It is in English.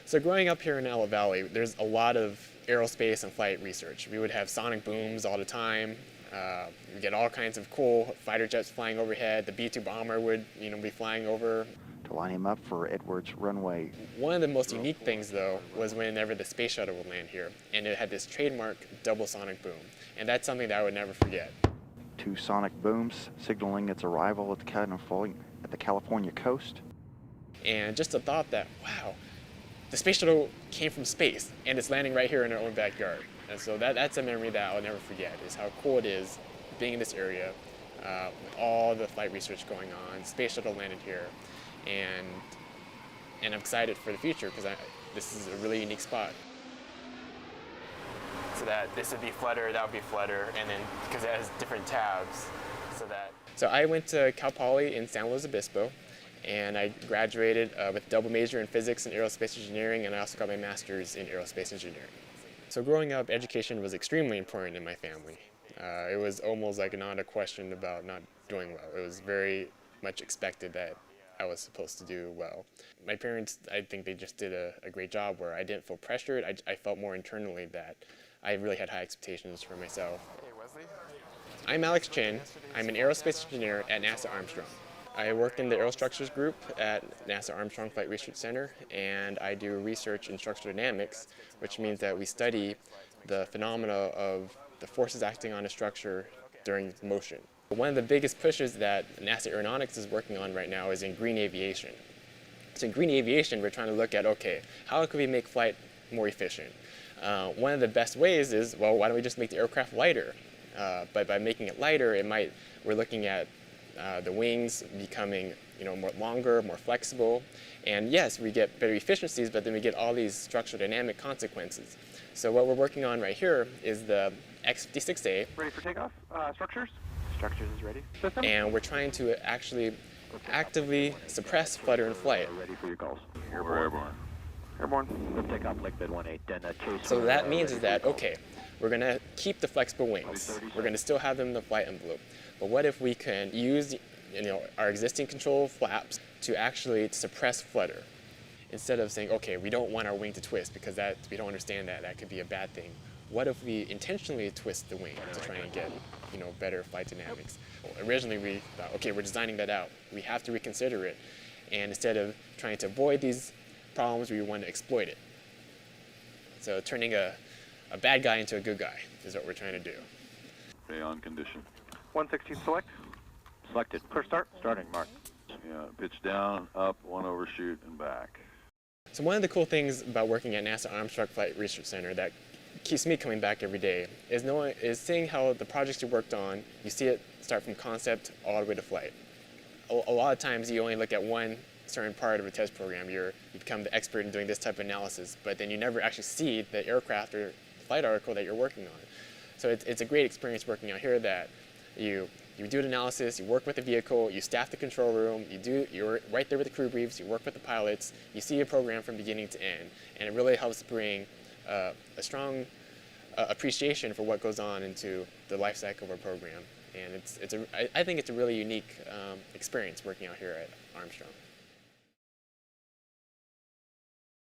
So growing up here in Ella Valley, there's a lot of aerospace and flight research. We would have sonic booms all the time. We get all kinds of cool fighter jets flying overhead. The B-2 bomber would, be flying over. To line him up for Edwards runway. One of the most unique things, though, was whenever the space shuttle would land here, and it had this trademark double sonic boom, and that's something that I would never forget. 2 sonic booms signaling its arrival at the California coast. And just the thought that, wow, the space shuttle came from space, and it's landing right here in our own backyard. And so that's a memory that I'll never forget, is how cool it is being in this area with all the flight research going on. Space shuttle landed here, and I'm excited for the future because this is a really unique spot. So that this would be flutter, that would be flutter, and then because it has different tabs, So I went to Cal Poly in San Luis Obispo, and I graduated with a double major in physics and aerospace engineering, and I also got my master's in aerospace engineering. So growing up, education was extremely important in my family. It was almost like not a question about not doing well. It was very much expected that I was supposed to do well. My parents, I think they just did a great job where I didn't feel pressured. I felt more internally that I really had high expectations for myself. Hey, Wesley. I'm Alex Chin. I'm an aerospace engineer at NASA Armstrong. I work in the Aerostructures group at NASA Armstrong Flight Research Center, and I do research in structural dynamics, which means that we study the phenomena of the forces acting on a structure during motion. One of the biggest pushes that NASA Aeronautics is working on right now is in green aviation. So in green aviation, we're trying to look at, okay, how can we make flight more efficient? One of the best ways is, well, why don't we just make the aircraft lighter? But by making it lighter, we're looking at the wings becoming, more longer, more flexible. And yes, we get better efficiencies, but then we get all these structural dynamic consequences. So what we're working on right here is the X-56A. Ready for takeoff? Structures? Structures is ready. System? And we're trying to actually actively suppress flutter in flight. Ready for your calls. Airborne. Airborne. We'll take off like bid 18 and chase. So that means is that, okay, we're going to keep the flexible wings. We're going to still have them in the flight envelope. But what if we can use our existing control flaps to actually suppress flutter? Instead of saying, okay, we don't want our wing to twist because we don't understand that could be a bad thing. What if we intentionally twist the wing to try and get better flight dynamics? Well, originally we thought, okay, we're designing that out. We have to reconsider it. And instead of trying to avoid these problems, we want to exploit it. So turning a bad guy into a good guy is what we're trying to do. Okay, on condition. 116 select. Selected. Clear start. Starting mark. Yeah, pitch down, up, 1 overshoot, and back. So one of the cool things about working at NASA Armstrong Flight Research Center that keeps me coming back every day is seeing how the projects you worked on, you see it start from concept all the way to flight. A lot of times you only look at one certain part of a test program. You become the expert in doing this type of analysis, but then you never actually see the aircraft or flight article that you're working on. So it's a great experience working out here that you do an analysis, you work with the vehicle, you staff the control room, you're right there with the crew briefs, you work with the pilots, you see a program from beginning to end, and it really helps bring a strong appreciation for what goes on into the life cycle of a program. And I think it's a really unique experience working out here at Armstrong.